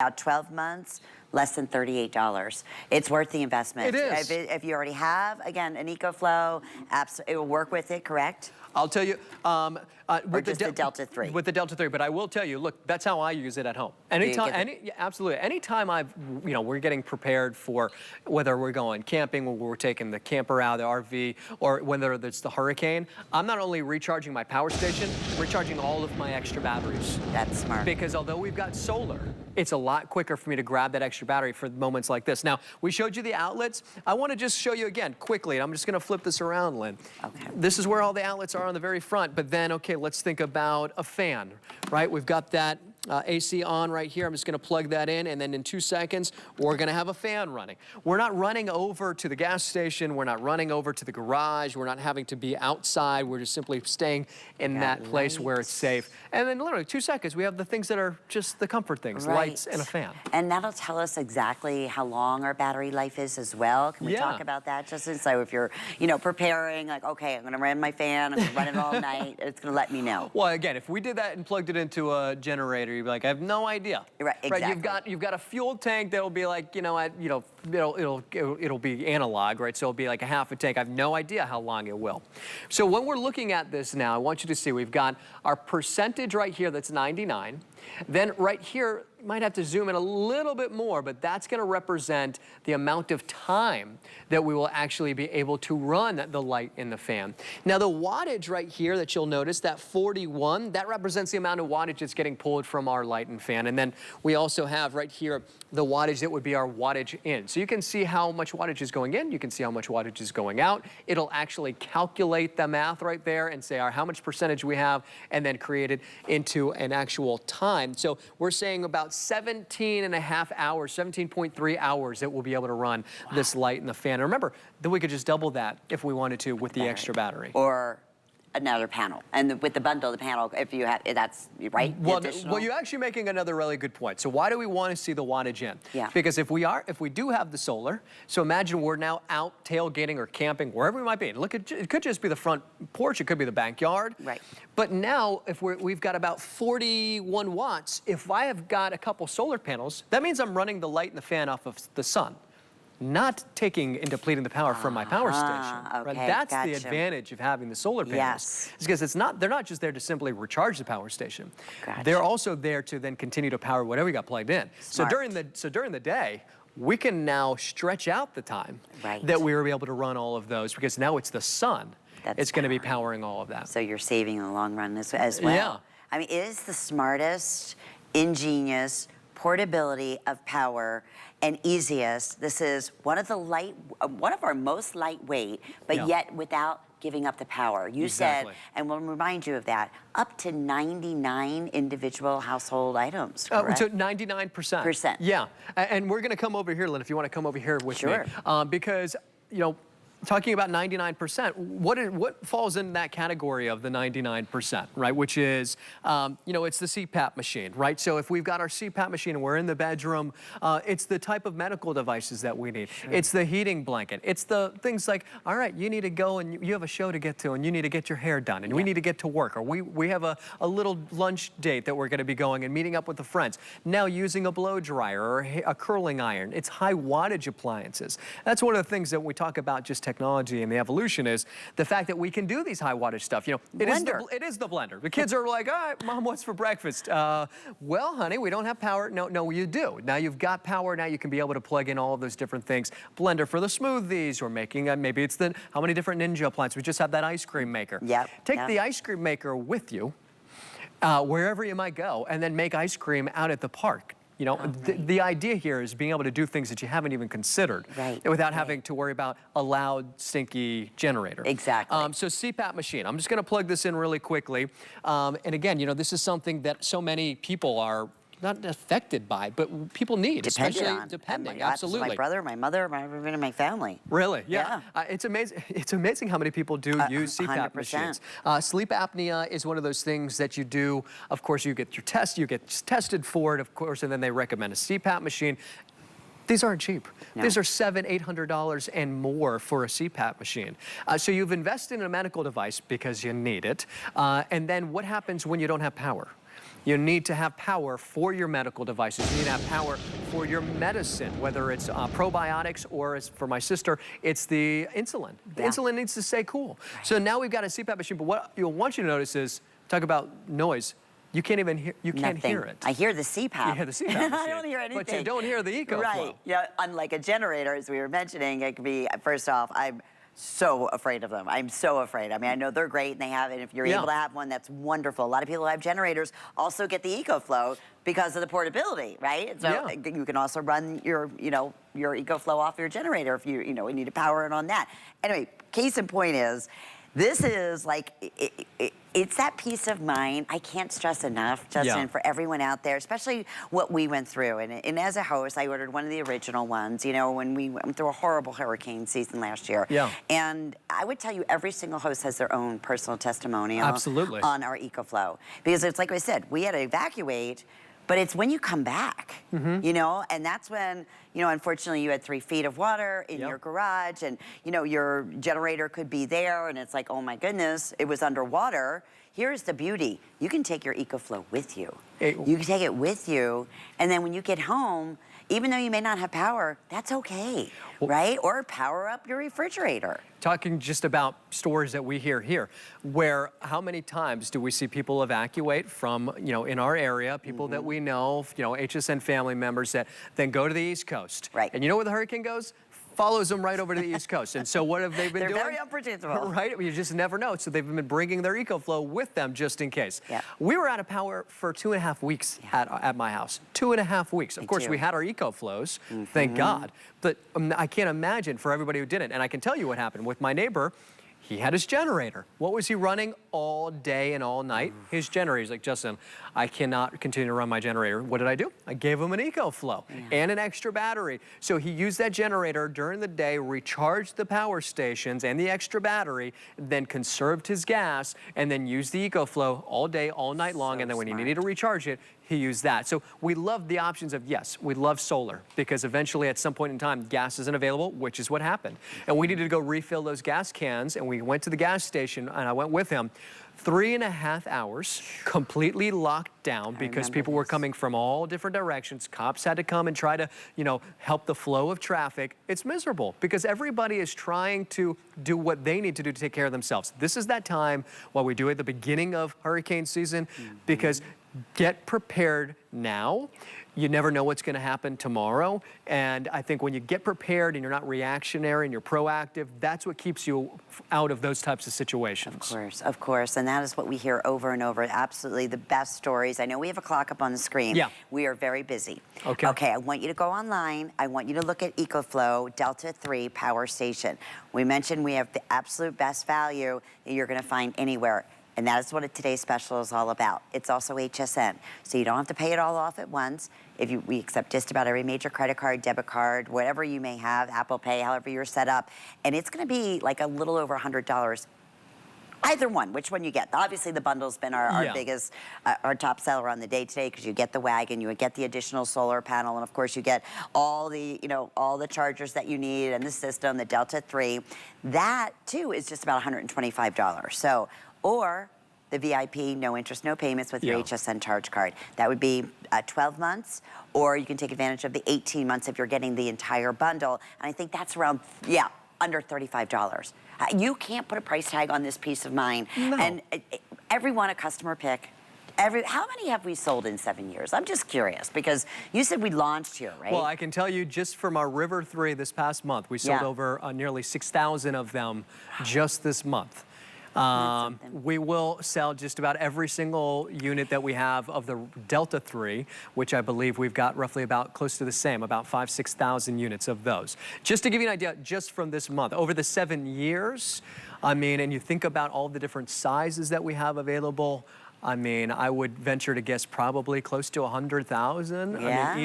About 12 months, less than $38. It's worth the investment. It is. If you already have, again, an EcoFlow, it will work with it, correct? I'll tell you, with the Delta 3. With the Delta 3, but I will tell you, look, that's how I use it at home. Anytime, yeah, absolutely. Anytime we're getting prepared for whether we're going camping, or we're taking the camper out, the RV, or whether it's the hurricane, I'm not only recharging my power station, I'm recharging all of my extra batteries. That's smart. Because although we've got solar, it's a lot quicker for me to grab that extra battery for moments like this. Now, we showed you the outlets. I want to just show you again quickly, and I'm just going to flip this around, Lynn. Okay. This is where all the outlets are on the very front, but then, okay, let's think about a fan, right? We've got that AC on right here. I'm just going to plug that in, and then in 2 seconds, we're going to have a fan running. We're not running over to the gas station. We're not running over to the garage. We're not having to be outside. We're just simply staying in that place where it's safe. And then literally 2 seconds, we have the things that are just the comfort things, lights and a fan. And that'll tell us exactly how long our battery life is as well. Can we talk about that? Just so if you're, preparing, like, okay, I'm going to run my fan, I'm going to run it all night, it's going to let me know. Well, again, if we did that and plugged it into a generator, you'd be like, I have no idea. Right, exactly. Right, you've got a fuel tank that'll be like, it'll be analog, right? So it'll be like a half a tank. I have no idea how long it will. So when we're looking at this now, I want you to see we've got our percentage right here that's 99. Then right here, you might have to zoom in a little bit more, but that's going to represent the amount of time that we will actually be able to run the light in the fan. Now the wattage right here that you'll notice, that 41, that represents the amount of wattage that's getting pulled from our light and fan. And then we also have right here the wattage that would be our wattage in. So you can see how much wattage is going in, you can see how much wattage is going out. It'll actually calculate the math right there and say how much percentage we have, and then create it into an actual time. So we're saying about 17.5 hours, 17.3 hours that we'll be able to run this light in the fan. And remember, then we could just double that if we wanted to with the extra battery. Or another panel. And with the bundle, the panel, if you have, that's, right? Well, you're actually making another really good point. So why do we want to see the wattage in? Yeah. Because if we do have the solar, so imagine we're now out tailgating or camping, wherever we might be. Look, it could just be the front porch, it could be the backyard. Right. But now, if we've got about 41 watts, if I have got a couple solar panels, that means I'm running the light and the fan off of the sun, not taking and depleting the power from my power station. Okay, right? That's the advantage of having the solar panels. Yes. It's because they're not just there to simply recharge the power station. Gotcha. They're also there to then continue to power whatever we got plugged in. Smart. So during the day, we can now stretch out the time that we were able to run all of those, because now it's the sun. It's going to be powering all of that. So you're saving in the long run as well. Yeah. I mean, it is the smartest, ingenious portability of power and easiest. This is one of our most lightweight, but yet without giving up the power. You said, and we'll remind you of that, up to 99 individual household items, correct? So 99%. Yeah, and we're going to come over here, Lynn, if you want to come over here with me. Because, talking about 99%, what falls in that category of the 99%, right? Which is, it's the CPAP machine, right? So if we've got our CPAP machine and we're in the bedroom, it's the type of medical devices that we need. It's the heating blanket. It's the things like, all right, you need to go and you have a show to get to, and you need to get your hair done, and we need to get to work, or we have a little lunch date that we're going to be going and meeting up with the friends. Now using a blow dryer or a curling iron. It's high wattage appliances. That's one of the things that we talk about just technology and the evolution is the fact that we can do these high wattage stuff. It is the blender. The kids are like, all right, Mom, what's for breakfast? Well, honey, we don't have power. No, you do. Now you've got power. Now you can be able to plug in all of those different things. Blender for the smoothies, or making, maybe it's how many different Ninja appliances. We just have that ice cream maker. Take the ice cream maker with you, wherever you might go, and then make ice cream out at the park. The idea here is being able to do things that you haven't even considered without having to worry about a loud, stinky generator. Exactly. So CPAP machine, I'm just going to plug this in really quickly. And again, this is something that so many people are not affected by, but people need, especially depending. Absolutely. My brother, my mother, everyone in my family. Really? Yeah. It's amazing. It's amazing how many people do use CPAP 100%. Machines. Sleep apnea is one of those things that you do. Of course, you get your test, you get tested for it, of course, and then they recommend a CPAP machine. These aren't cheap. No. These are $700, $800 and more for a CPAP machine. So you've invested in a medical device because you need it. And then what happens when you don't have power? You need to have power for your medical devices. You need to have power for your medicine, whether it's probiotics or, as for my sister, it's the insulin. The insulin needs to stay cool. Right. So now we've got a CPAP machine, but what you'll want you to notice is, talk about noise. You can't even hear, you can't hear it. I hear the CPAP. You hear the CPAP machine. I don't hear anything. But you don't hear the EcoFlow. Right. Yeah, unlike a generator, as we were mentioning, it could be, first off, I'm so afraid of them. I'm so afraid. I mean, I know they're great and they have it. If you're able to have one, that's wonderful. A lot of people who have generators also get the EcoFlow because of the portability, right? And so you can also run your, your EcoFlow off your generator if you need to power it on that. Anyway, case in point is, this is like, it's that peace of mind. I can't stress enough, Justin, for everyone out there, especially what we went through. And as a host, I ordered one of the original ones, when we went through a horrible hurricane season last year. Yeah. And I would tell you, every single host has their own personal testimonial on our EcoFlow. Because it's like I said, we had to evacuate, but it's when you come back, and that's when, unfortunately you had 3 feet of water in your garage and, your generator could be there and it's like, oh my goodness, it was underwater. Here's the beauty. You can take your EcoFlow with you. You can take it with you, and then when you get home, even though you may not have power, that's okay, right? Or power up your refrigerator. Talking just about stories that we hear here, where how many times do we see people evacuate from, in our area, people that we know, HSN family members that then go to the East Coast. Right. And you know where the hurricane goes? Follows them right over to the East Coast. And so what have they been doing? They're very unpredictable. Right? You just never know. So they've been bringing their EcoFlow with them just in case. Yeah. We were out of power for 2.5 weeks at my house. 2.5 weeks. Of course, we had our EcoFlows, thank God. But I can't imagine for everybody who didn't. And I can tell you what happened with my neighbor. He had his generator. What was he running all day and all night? His generator. He's like, Justin, I cannot continue to run my generator. What did I do? I gave him an EcoFlow and an extra battery. So he used that generator during the day, recharged the power stations and the extra battery, then conserved his gas, and then used the EcoFlow all day, all night long. And then when he needed to recharge it, he used that. So we love the options of, yes, we love solar, because eventually at some point in time, gas isn't available, which is what happened. And we needed to go refill those gas cans, and we went to the gas station, and I went with him. 3.5 hours, completely locked down, because people were coming from all different directions. Cops had to come and try to, help the flow of traffic. It's miserable because everybody is trying to do what they need to do to take care of themselves. This is that time, what we do at the beginning of hurricane season, because get prepared now. You never know what's going to happen tomorrow. And I think when you get prepared and you're not reactionary and you're proactive, that's what keeps you out of those types of situations. Of course. And that is what we hear over and over. Absolutely the best stories. I know we have a clock up on the screen. Yeah. We are very busy. Okay, I want you to go online. I want you to look at EcoFlow Delta 3 Power Station. We mentioned we have the absolute best value that you're going to find anywhere. And that is what today's special is all about. It's also HSN, so you don't have to pay it all off at once. We accept just about every major credit card, debit card, whatever you may have, Apple Pay, however you're set up. And it's gonna be like a little over $100. Either one, which one you get. Obviously the bundle's been our biggest, our top seller on the day today, because you get the wagon, you get the additional solar panel, and of course you get all the, all the chargers that you need and the system, the Delta 3. That too is just about $125. So, or the VIP, no interest, no payments with your HSN charge card. That would be 12 months, or you can take advantage of the 18 months if you're getting the entire bundle. And I think that's around, under $35. You can't put a price tag on this peace of mind. No. And every one a customer pick. How many have we sold in 7 years? I'm just curious, because you said we launched here, right? Well, I can tell you just from our River 3 this past month, we sold over nearly 6,000 of them just this month. We will sell just about every single unit that we have of the Delta 3, which I believe we've got roughly about close to the same, about 5,000 to 6,000 units of those. Just to give you an idea, just from this month, over the 7 years, I mean, and you think about all the different sizes that we have available, I mean, I would venture to guess probably close to 100,000. I mean,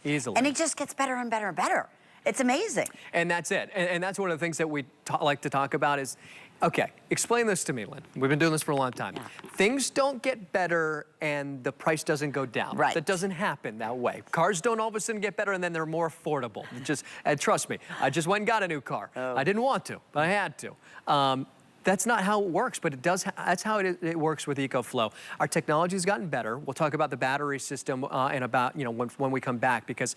easily. And it just gets better and better and better. It's amazing. And that's it. And that's one of the things that we like to talk about is, okay, explain this to me, Lynn. We've been doing this for a long time. Things don't get better and the price doesn't go down. Right. That doesn't happen that way. Cars don't all of a sudden get better and then they're more affordable. And trust me, I just went and got a new car. I didn't want to, but I had to. That's not how it works, but it does. That's how it works with EcoFlow. Our technology's gotten better. We'll talk about the battery system and about, when we come back, because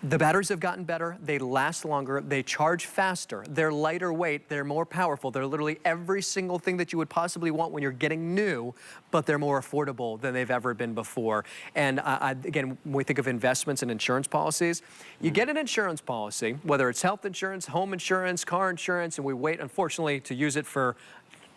the batteries have gotten better, they last longer, they charge faster, they're lighter weight, they're more powerful, they're literally every single thing that you would possibly want when you're getting new, but they're more affordable than they've ever been before. And again, when we think of investments and insurance policies, you get an insurance policy, whether it's health insurance, home insurance, car insurance, and we wait, unfortunately, to use it for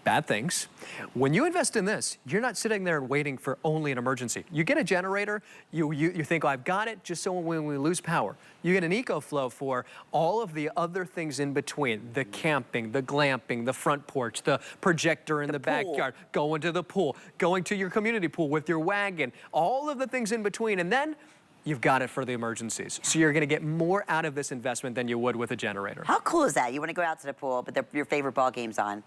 bad things. When you invest in this, you're not sitting there and waiting for only an emergency. You get a generator, you think, oh, I've got it, just so when we lose power. You get an EcoFlow for all of the other things in between, the camping, the glamping, the front porch, the projector in the backyard, going to the pool, going to your community pool with your wagon, all of the things in between, and then you've got it for the emergencies. So you're gonna get more out of this investment than you would with a generator. How cool is that? You wanna go out to the pool, but your favorite ball game's on.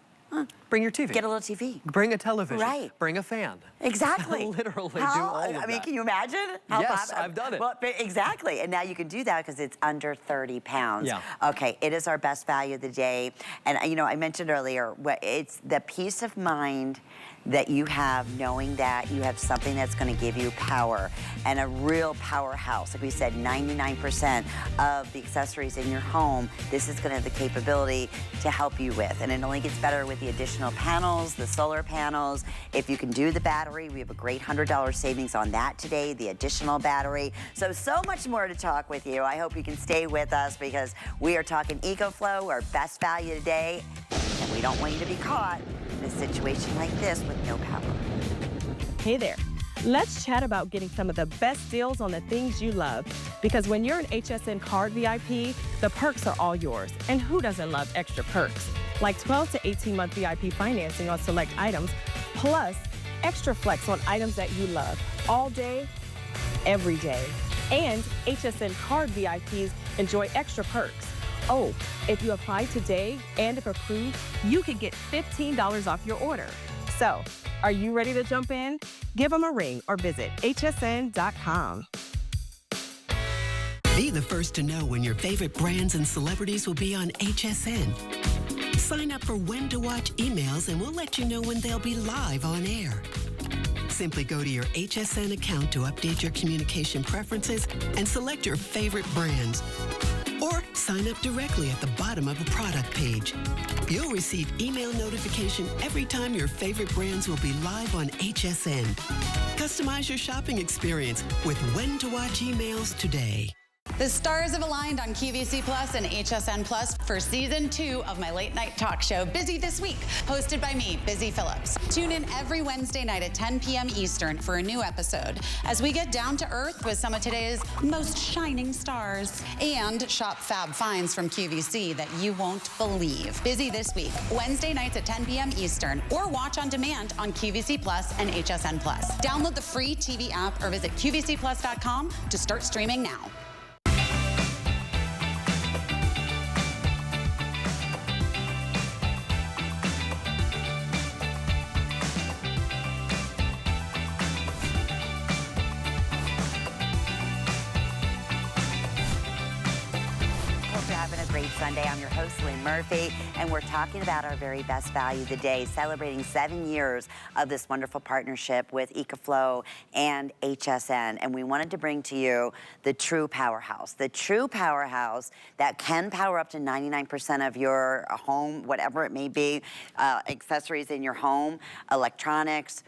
Bring your TV. Get a little TV. Bring a television. Right. Bring a fan. Exactly. Literally do all of that. I mean, can you imagine? Yes, I've done it. Well, exactly. And now you can do that because it's under 30 pounds. Yeah. Okay, it is our best value of the day. And I mentioned earlier, it's the peace of mind that you have knowing that you have something that's going to give you power and a real powerhouse. Like we said, 99% of the accessories in your home, this is going to have the capability to help you with. And it only gets better with the additional panels, the solar panels. If you can do the battery, we have a great $100 savings on that today, the additional battery. So much more to talk with you. I hope you can stay with us because we are talking EcoFlow, our best value today, and we don't want you to be caught in a situation like this with no power. Hey there. Let's chat about getting some of the best deals on the things you love. Because when you're an HSN card VIP, the perks are all yours. And who doesn't love extra perks? Like 12 to 18-month VIP financing on select items, plus extra flex on items that you love all day, every day. And HSN card VIPs enjoy extra perks. Oh, if you apply today and if approved, you could get $15 off your order. So, are you ready to jump in? Give them a ring or visit hsn.com. Be the first to know when your favorite brands and celebrities will be on HSN. Sign up for When to Watch emails and we'll let you know when they'll be live on air. Simply go to your HSN account to update your communication preferences and select your favorite brands. Or sign up directly at the bottom of a product page. You'll receive email notification every time your favorite brands will be live on HSN. Customize your shopping experience with When to Watch emails today. The stars have aligned on QVC Plus and HSN Plus for season 2 of my late night talk show, Busy This Week, hosted by me, Busy Phillips. Tune in every Wednesday night at 10 p.m. Eastern for a new episode as we get down to earth with some of today's most shining stars and shop fab finds from QVC that you won't believe. Busy This Week, Wednesday nights at 10 p.m. Eastern, or watch on demand on QVC Plus and HSN Plus. Download the free TV app or visit QVCplus.com to start streaming now. Sunday. I'm your host, Lynn Murphy, and we're talking about our very best value of the day, celebrating 7 years of this wonderful partnership with EcoFlow and HSN. And we wanted to bring to you the true powerhouse that can power up to 99% of your home, whatever it may be, accessories in your home, electronics.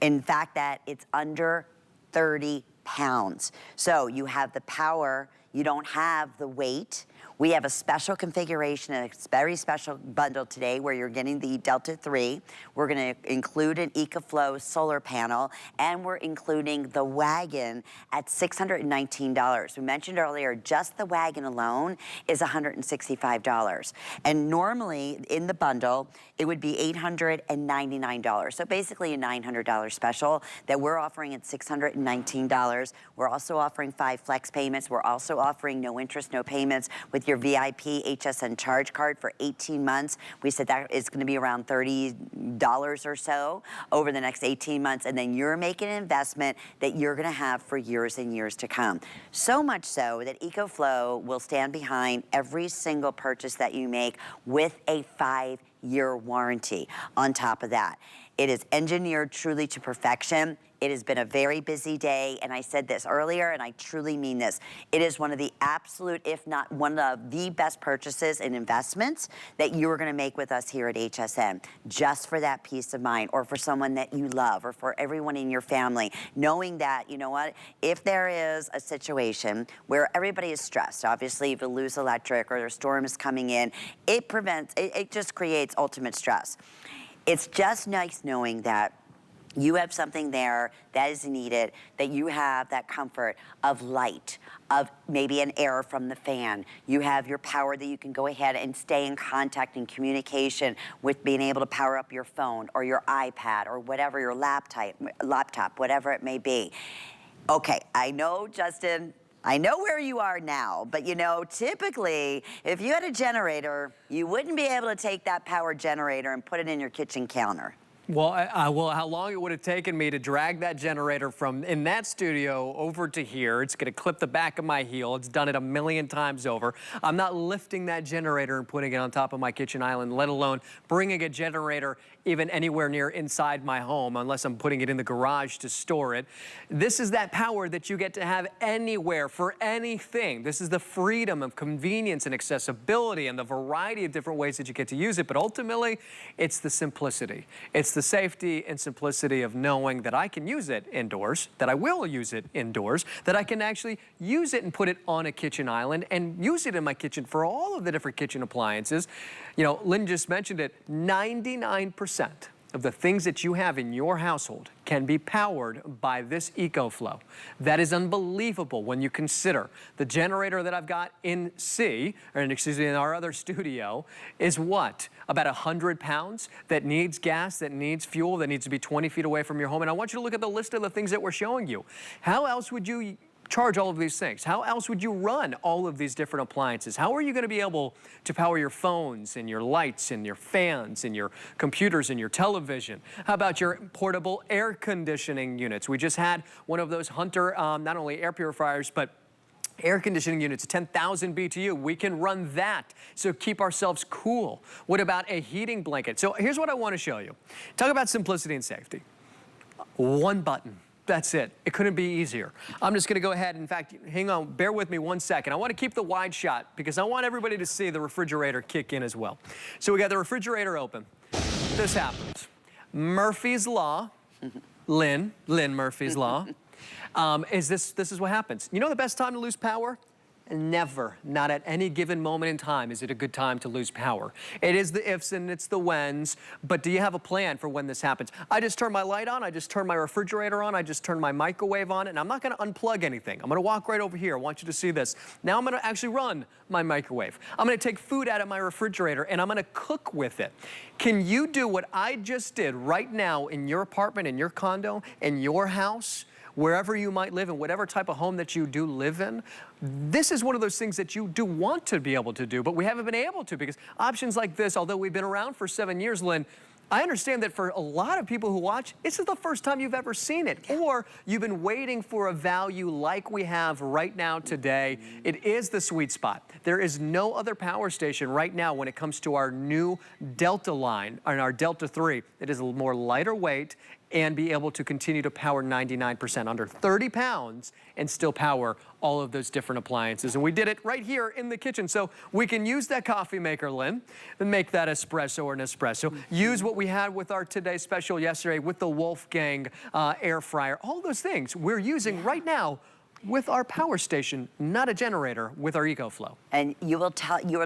In fact, that it's under 30 pounds. So you have the power, you don't have the weight. We have a special configuration, a very special bundle today where you're getting the Delta 3. We're gonna include an EcoFlow solar panel, and we're including the wagon at $619. We mentioned earlier, just the wagon alone is $165. And normally in the bundle, it would be $899. So basically a $900 special that we're offering at $619. We're also offering 5 flex payments. We're also offering no interest, no payments with your VIP HSN charge card for 18 months. We said that is going to be around $30 or so over the next 18 months, and then you're making an investment that you're going to have for years and years to come. So much so that EcoFlow will stand behind every single purchase that you make with a 5-year warranty on top of that. It is engineered truly to perfection. It has been a very busy day, and I said this earlier, and I truly mean this. It is one of the absolute, if not one of the best purchases and investments that you are going to make with us here at HSN, just for that peace of mind, or for someone that you love, or for everyone in your family, knowing that, you know what, if there is a situation where everybody is stressed, obviously if you lose electric or a storm is coming in, it just creates ultimate stress. It's just nice knowing that you have something there that is needed, that you have that comfort of light, of maybe an error from the fan. You have your power that you can go ahead and stay in contact and communication with being able to power up your phone or your iPad or whatever, your laptop, whatever it may be. Okay, I know, Justin, I know where you are now, but you know, typically, if you had a generator, you wouldn't be able to take that power generator and put it in your kitchen counter. Well, how long it would have taken me to drag that generator from in that studio over to here. It's going to clip the back of my heel. It's done it a million times over. I'm not lifting that generator and putting it on top of my kitchen island, let alone bringing a generator even anywhere near inside my home, unless I'm putting it in the garage to store it. This is that power that you get to have anywhere for anything. This is the freedom of convenience and accessibility and the variety of different ways that you get to use it. But ultimately, it's the simplicity. It's the safety and simplicity of knowing that I can use it indoors, that I will use it indoors, that I can actually use it and put it on a kitchen island and use it in my kitchen for all of the different kitchen appliances. You know, Lynn just mentioned it, 99% of the things that you have in your household can be powered by this EcoFlow. That is unbelievable when you consider the generator that I've got in in our other studio is what? About 100 pounds that needs gas, that needs fuel, that needs to be 20 feet away from your home. And I want you to look at the list of the things that we're showing you. How else would you charge all of these things? How else would you run all of these different appliances? How are you going to be able to power your phones and your lights and your fans and your computers and your television? How about your portable air conditioning units? We just had one of those Hunter, not only air purifiers, but air conditioning units, 10,000 BTU. We can run that, so keep ourselves cool. What about a heating blanket? So here's what I want to show you. Talk about simplicity and safety. One button. That's it. It couldn't be easier. I'm just going to go ahead. In fact, hang on, bear with me 1 second. I want to keep the wide shot because I want everybody to see the refrigerator kick in as well. So we got the refrigerator open. This happens. Murphy's Law, Lynn Murphy's Law, this is what happens. You know the best time to lose power? Never, not at any given moment in time is it a good time to lose power. It is the ifs and it's the whens, but do you have a plan for when this happens? I just turned my light on, I just turned my refrigerator on, I just turned my microwave on, and I'm not gonna unplug anything. I'm gonna walk right over here. I want you to see this. Now I'm gonna actually run my microwave. I'm gonna take food out of my refrigerator and I'm gonna cook with it. Can you do what I just did right now in your apartment, in your condo, in your house? Wherever you might live, in whatever type of home that you do live in, this is one of those things that you do want to be able to do, but we haven't been able to because options like this, although we've been around for 7 years, Lynn, I understand that for a lot of people who watch, this is the first time you've ever seen it, or you've been waiting for a value like we have right now today. It is the sweet spot. There is no other power station right now when it comes to our new Delta line, and our Delta 3. It is a more lighter weight and be able to continue to power 99%, under 30 pounds, and still power all of those different appliances. And we did it right here in the kitchen. So we can use that coffee maker, Lynn, and make that espresso or Nespresso. Use what we had with our Today Special yesterday with the Wolfgang air fryer. All those things we're using right now with our power station, not a generator, with our EcoFlow. And you will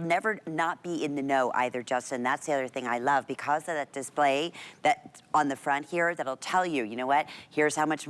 never not be in the know either, Justin. That's the other thing I love, because of that display that on the front here that'll tell you, you know what, here's how much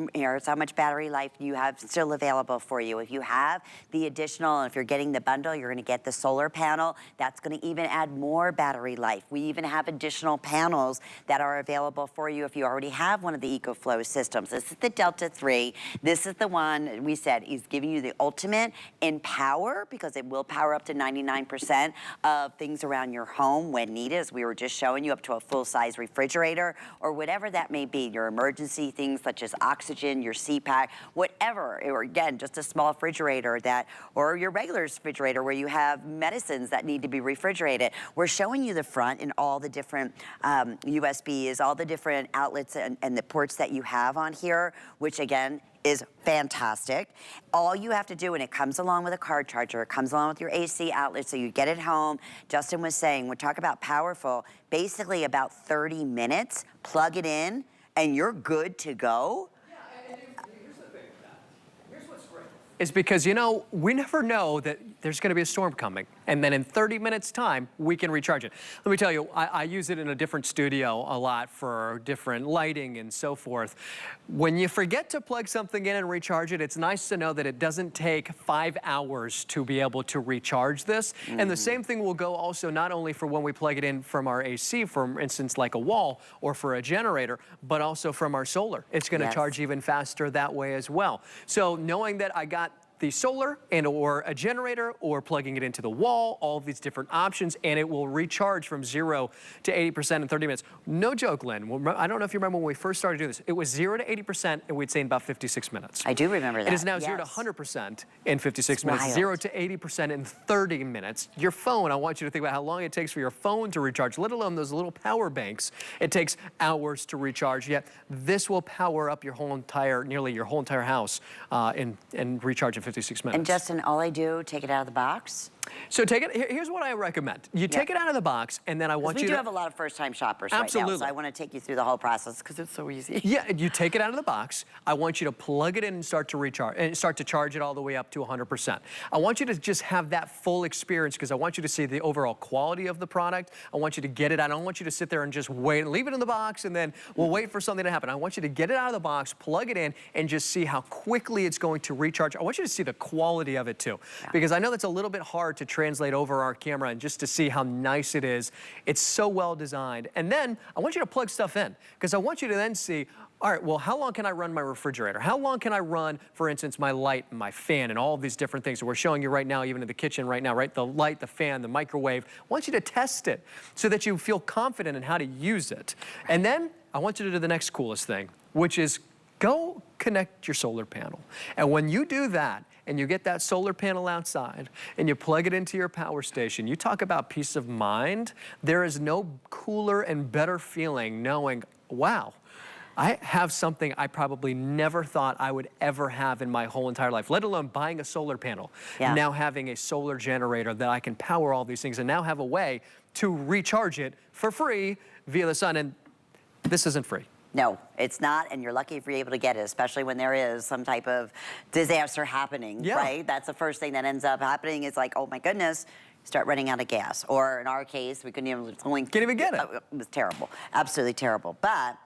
battery life you have still available for you. If you have the additional, and if you're getting the bundle, you're gonna get the solar panel. That's gonna even add more battery life. We even have additional panels that are available for you if you already have one of the EcoFlow systems. This is the Delta 3. This is the one we said said, is giving you the ultimate in power, because it will power up to 99% of things around your home when needed, as we were just showing you, up to a full-size refrigerator or whatever that may be, your emergency things such as oxygen, your CPAP, whatever, or again, just a small refrigerator that, or your regular refrigerator where you have medicines that need to be refrigerated. We're showing you the front and all the different USBs, all the different outlets and the ports that you have on here, which again, is fantastic. All you have to do, and it comes along with a car charger, it comes along with your AC outlet, so you get it home. Justin was saying, we talk about powerful, basically about 30 minutes, plug it in, and you're good to go. Yeah, and here's the thing with that. Here's what's great. It's because, you know, we never know that there's going to be a storm coming, and then in 30 minutes time, we can recharge it. Let me tell you, I use it in a different studio a lot for different lighting and so forth. When you forget to plug something in and recharge it, it's nice to know that it doesn't take 5 hours to be able to recharge this. And the same thing will go also not only for when we plug it in from our AC, for instance, like a wall or for a generator, but also from our solar. It's going to charge even faster that way as well. So knowing that I got the solar and or a generator or plugging it into the wall, all of these different options, and it will recharge from 0 to 80% in 30 minutes. No joke, Lynn. I don't know if you remember when we first started doing this. It was 0 to 80%, and we'd say in about 56 minutes. I do remember that. It is now 0 to 100% in 56 minutes, wild. 0 to 80% in 30 minutes. Your phone, I want you to think about how long it takes for your phone to recharge, let alone those little power banks. It takes hours to recharge, yet this will power up your whole entire, nearly your whole entire house and recharge in 56 minutes. And Justin, all I do, take it out of the box. So take it, here's what I recommend. You take it out of the box, and then I want you to— we do have a lot of first-time shoppers right now, so I want to take you through the whole process because it's so easy. Yeah, you take it out of the box. I want you to plug it in and start to recharge, and start to charge it all the way up to 100%. I want you to just have that full experience because I want you to see the overall quality of the product. I want you to get it out. I don't want you to sit there and just wait, leave it in the box, and then we'll wait for something to happen. I want you to get it out of the box, plug it in, and just see how quickly it's going to recharge. I want you to see the quality of it too, because I know that's a little bit hard to translate over our camera and just to see how nice it is. It's so well designed. And then I want you to plug stuff in because I want you to then see, all right, well, how long can I run my refrigerator? How long can I run, for instance, my light and my fan and all of these different things that we're showing you right now, even in the kitchen right now, right? The light, the fan, the microwave. I want you to test it so that you feel confident in how to use it. And then I want you to do the next coolest thing, which is go connect your solar panel. And when you do that, and you get that solar panel outside, and you plug it into your power station, you talk about peace of mind. There is no cooler and better feeling knowing, wow, I have something I probably never thought I would ever have in my whole entire life, let alone buying a solar panel. Yeah. Now having a solar generator that I can power all these things and now have a way to recharge it for free via the sun. And this isn't free. No, it's not, and you're lucky if you're able to get it, especially when there is some type of disaster happening, right? That's the first thing that ends up happening. It's like, oh my goodness, start running out of gas. Or in our case, we couldn't even get it. It was terrible, absolutely terrible. But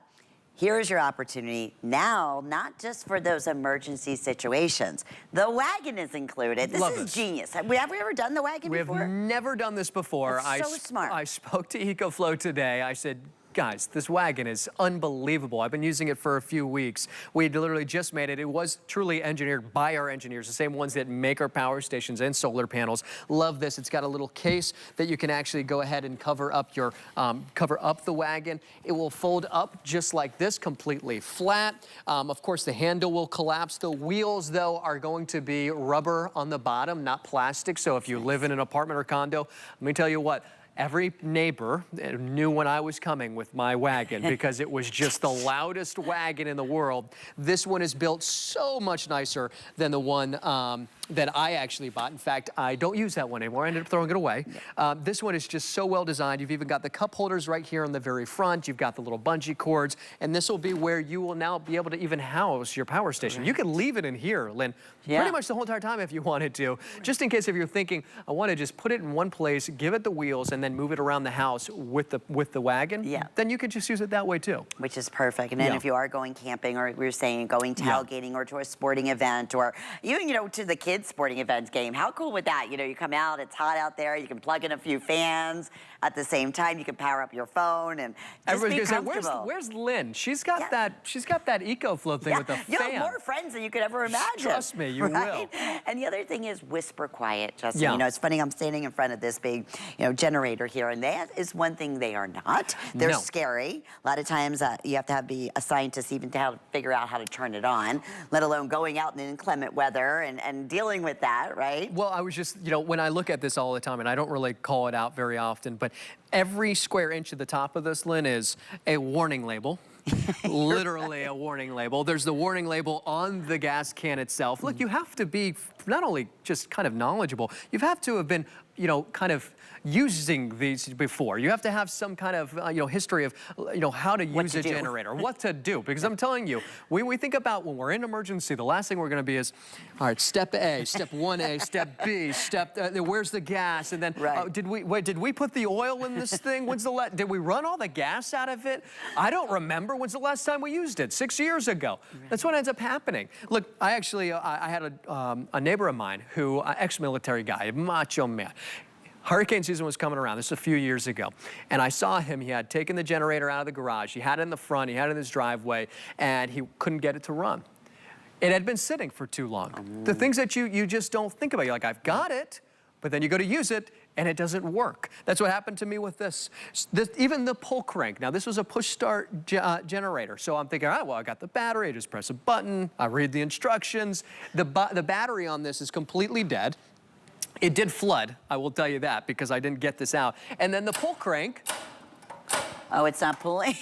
here's your opportunity now, not just for those emergency situations. The wagon is included. This is genius. Have we ever done the wagon before? We have never done this before. It's so smart. I spoke to EcoFlow today. I said, guys, this wagon is unbelievable. I've been using it for a few weeks. We literally just made it. It was truly engineered by our engineers, the same ones that make our power stations and solar panels. Love this. It's got a little case that you can actually go ahead and cover up your cover up the wagon. It will fold up just like this, completely flat. Of course, the handle will collapse. The wheels, though, are going to be rubber on the bottom, not plastic. So if you live in an apartment or condo, let me tell you what. Every neighbor knew when I was coming with my wagon because it was just the loudest wagon in the world. This one is built so much nicer than the one that I actually bought. In fact, I don't use that one anymore. I ended up throwing it away. This one is just so well designed. You've even got the cup holders right here on the very front. You've got the little bungee cords, and this will be where you will now be able to even house your power station. You can leave it in here, Lynn, pretty much the whole entire time if you wanted to. Just in case if you're thinking, I want to just put it in one place, give it the wheels, and then move it around the house with the wagon, then you could just use it that way too. Which is perfect. And then if you are going camping, or we were saying going tailgating or to a sporting event, or even, you know, to the kids kids' sporting events game. How cool would that? You know, you come out, it's hot out there, you can plug in a few fans. At the same time, you can power up your phone and just be comfortable. Say, where's Lynn? She's got that EcoFlow thing with the fan. You have more friends than you could ever imagine. Trust me, you will. And the other thing is whisper quiet, Justin. Yeah. You know, it's funny, I'm standing in front of this big, generator here, and that is one thing they are not. They're scary. A lot of times you have to be a scientist even to figure out how to turn it on, let alone going out in inclement weather and dealing with that, right? Well, I was just, when I look at this all the time, and I don't really call it out very often, but every square inch of the top of this, Lynn, is a warning label. Literally a warning label. There's the warning label on the gas can itself. Look, you have to be not only just kind of knowledgeable, you have to have been, kind of using these before. You have to have some kind of, history of, how to use a generator, what to do. Because I'm telling you, we think about when we're in emergency, the last thing we're going to be is, all right, step A, step 1A, step B, where's the gas? And then, did we put the oil in this thing? Did we run all the gas out of it? I don't remember. When's the last time we used it? 6 years ago. That's what ends up happening. Look, I had a neighbor of mine who, ex-military guy, macho man. Hurricane season was coming around. This is a few years ago. And I saw him. He had taken the generator out of the garage. He had it in the front. He had it in his driveway. And he couldn't get it to run. It had been sitting for too long. The things that you just don't think about. You're like, I've got it. But then you go to use it, and it doesn't work. That's what happened to me with this. Even the pull crank. Now, this was a push-start generator. So I'm thinking, all right, well, I got the battery. I just press a button. I read the instructions. The battery on this is completely dead. It did flood, I will tell you that, because I didn't get this out. And then the pull crank. Oh, it's not pulling?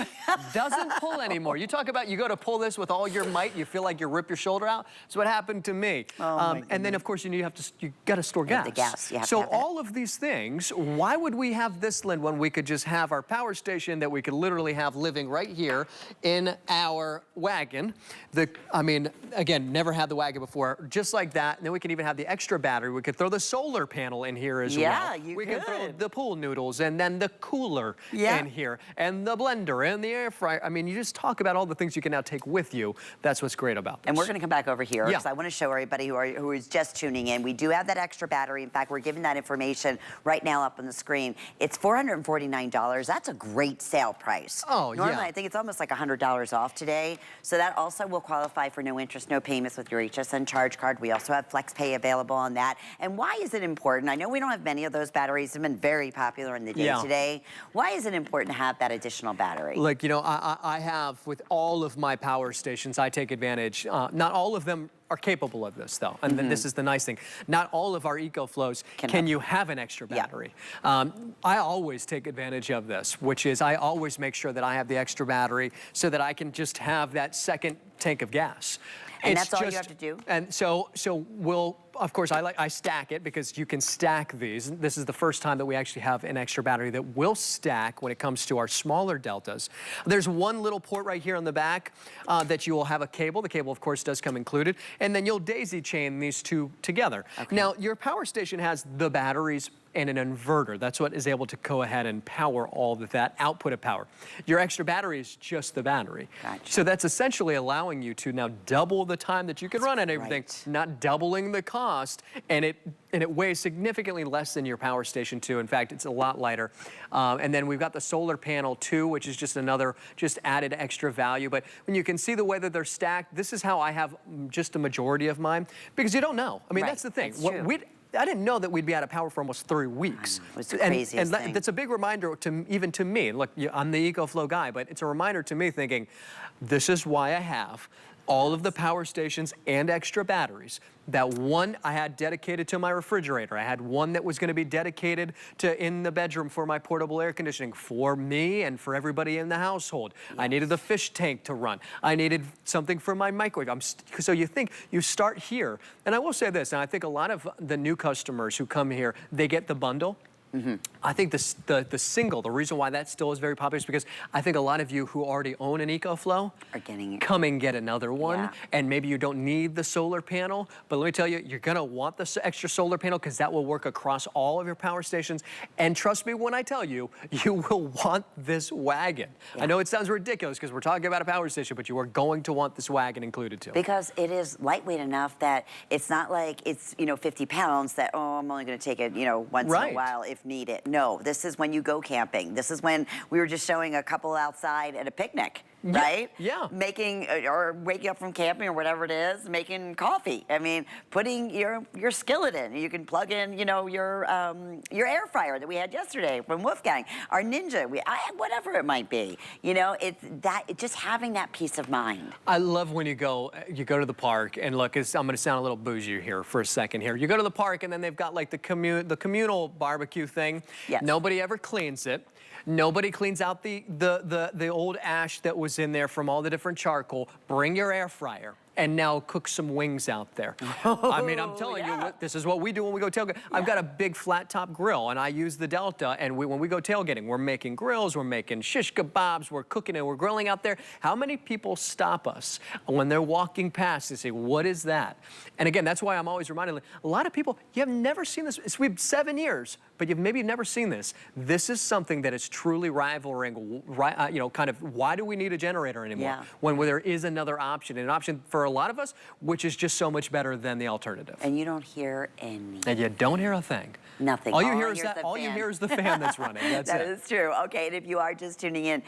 Doesn't pull anymore. You talk about, you go to pull this with all your might, you feel like you rip your shoulder out. That's what happened to me. And then, of course, you got to store gas. The gas, you have to so have all of these things, why would we have this, Lynn, when we could just have our power station that we could literally have living right here in our wagon? Again, never had the wagon before, just like that. And then we can even have the extra battery. We could throw the solar panel in here as well. Yeah, you could throw the pool noodles and then the cooler in here. And the blender and the air fryer. I mean, you just talk about all the things you can now take with you. That's what's great about this. And we're going to come back over here because I want to show everybody who is just tuning in. We do have that extra battery. In fact, we're giving that information right now up on the screen. It's $449. That's a great sale price. Normally, I think it's almost like $100 off today. So that also will qualify for no interest, no payments with your HSN charge card. We also have FlexPay available on that. And why is it important? I know we don't have many of those batteries. They've been very popular in the day today. Why is it important to have that additional battery? Like, I have, with all of my power stations, I take advantage. Not all of them are capable of this, though. And this is the nice thing. Not all of our EcoFlows can you have an extra battery. I always take advantage of this, which is I always make sure that I have the extra battery so that I can just have that second tank of gas. And that's all you have to do? And so we'll, of course, I stack it because you can stack these. This is the first time that we actually have an extra battery that will stack when it comes to our smaller Deltas. There's one little port right here on the back that you will have a cable. The cable, of course, does come included. And then you'll daisy chain these two together. Now, your power station has the batteries and an inverter. That's what is able to go ahead and power all of that output of power. Your extra battery is just the battery. So that's essentially allowing you to now double the time that you can run on everything, not doubling the cost, and it weighs significantly less than your power station too. In fact, it's a lot lighter. And then we've got the solar panel too, which is just another added extra value. But when you can see the way that they're stacked, this is how I have just a majority of mine, because you don't know. I mean, that's the thing. I didn't know that we'd be out of power for almost 3 weeks. It was the craziest thing. That's a big reminder even to me. Look, I'm the EcoFlow guy, but it's a reminder to me thinking, this is why I have all of the power stations and extra batteries. That one I had dedicated to my refrigerator. I had one that was going to be dedicated to in the bedroom for my portable air conditioning for me and for everybody in the household. I needed the fish tank to run. I needed something for my microwave. So you think you start here. And I will say this, and I think a lot of the new customers who come here, they get the bundle. I think the single, the reason why that still is very popular is because I think a lot of you who already own an EcoFlow are getting it. Come and get another one. Yeah. And maybe you don't need the solar panel, but let me tell you, you're gonna want the extra solar panel because that will work across all of your power stations. And trust me when I tell you, you will want this wagon. I know it sounds ridiculous because we're talking about a power station, but you are going to want this wagon included too. Because it is lightweight enough that it's not like it's, 50 pounds that, oh, I'm only gonna take it, once in a while if needed. No, this is when you go camping. This is when we were just showing a couple outside at a picnic, right? Yeah. Making, or waking up from camping or whatever it is, making coffee. I mean, putting your skillet in. You can plug in, your air fryer that we had yesterday from Wolfgang, our Ninja, whatever it might be. It's just having that peace of mind. I love when you go to the park and look, I'm gonna sound a little bougie here for a second here. You go to the park and then they've got like the communal barbecue thing. Yes. Nobody ever cleans it. Nobody cleans out the old ash that was in there from all the different charcoal. Bring your air fryer and now cook some wings out there. I mean, I'm telling you, this is what we do when we go tailgating. I've got a big flat top grill and I use the Delta, and when we go tailgating, we're making grills, we're making shish kebabs, we're cooking and we're grilling out there. How many people stop us when they're walking past and say, what is that? And again, that's why I'm always reminding, a lot of people, you have never seen this. We've 7 years, but you've maybe never seen this. This is something that is truly rivaling, kind of, why do we need a generator anymore when there is another option, an option for a lot of us, which is just so much better than the alternative. And you don't hear anything. And you don't hear a thing. Nothing. All you hear is the fan that's running. That's That it. is true. Okay, and if you are just tuning in,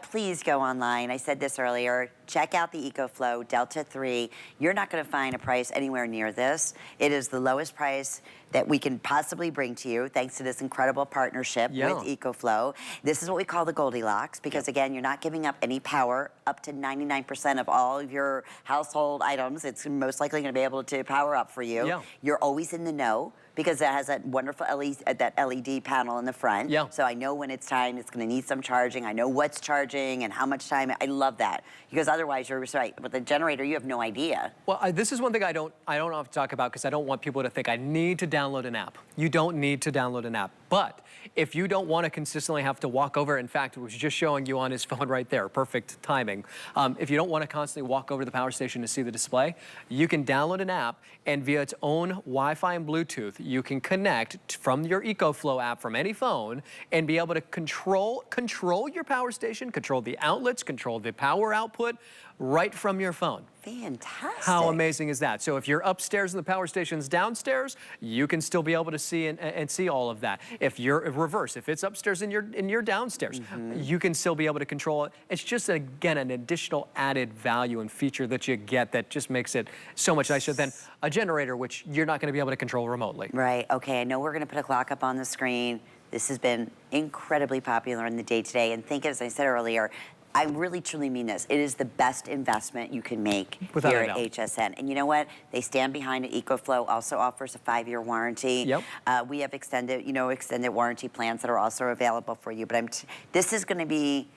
please go online. I said this earlier. Check out the EcoFlow Delta 3. You're not going to find a price anywhere near this. It is the lowest price that we can possibly bring to you thanks to this incredible partnership with EcoFlow. This is what we call the Goldilocks because, again, you're not giving up any power. Up to 99% of all of your household items, it's most likely going to be able to power up for you. Yeah. You're always in the know because it has that wonderful LED panel in the front. Yeah. So I know when it's time, it's going to need some charging. I know what's charging and how much time. I love that because otherwise, you're right. With the generator, you have no idea. Well, this is one thing I don't have to talk about because I don't want people to think I need to download an app. You don't need to download an app. But if you don't want to consistently have to walk over, in fact, it was just showing you on his phone right there, perfect timing. If you don't want to constantly walk over to the power station to see the display, you can download an app and via its own Wi-Fi and Bluetooth, you can connect from your EcoFlow app from any phone and be able to control your power station, control the outlets, control the power output right from your phone. Fantastic. How amazing is that? So if you're upstairs and the power station's downstairs, you can still be able to see and see all of that. If you're reverse, if it's upstairs and you're downstairs, you can still be able to control it. It's just, again, an additional added value and feature that you get that just makes it so much nicer than a generator, which you're not going to be able to control remotely. Right. Okay. I know we're going to put a clock up on the screen. This has been incredibly popular in the day-to-day. And think, as I said earlier, I really, truly mean this. It is the best investment you can make here at HSN. And you know what? They stand behind it. EcoFlow also offers a 5-year warranty. Yep. We have extended warranty plans that are also available for you. But this is going to be,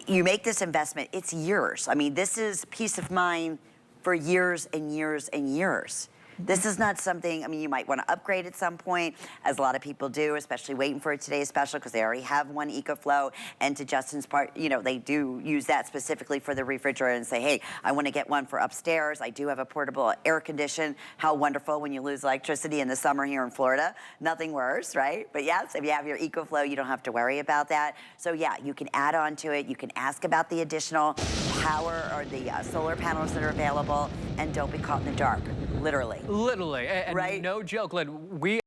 you make this investment, it's years. I mean, this is peace of mind for years and years and years. This is not something, I mean, you might want to upgrade at some point, as a lot of people do, especially waiting for today's special because they already have one EcoFlow. And to Justin's part, they do use that specifically for the refrigerator and say, hey, I want to get one for upstairs. I do have a portable air condition. How wonderful when you lose electricity in the summer here in Florida. Nothing worse, right? But yes, if you have your EcoFlow, you don't have to worry about that. So yeah, you can add on to it. You can ask about the additional power or the solar panels that are available, and don't be caught in the dark, literally. Literally, and right? No joke, Lynn, we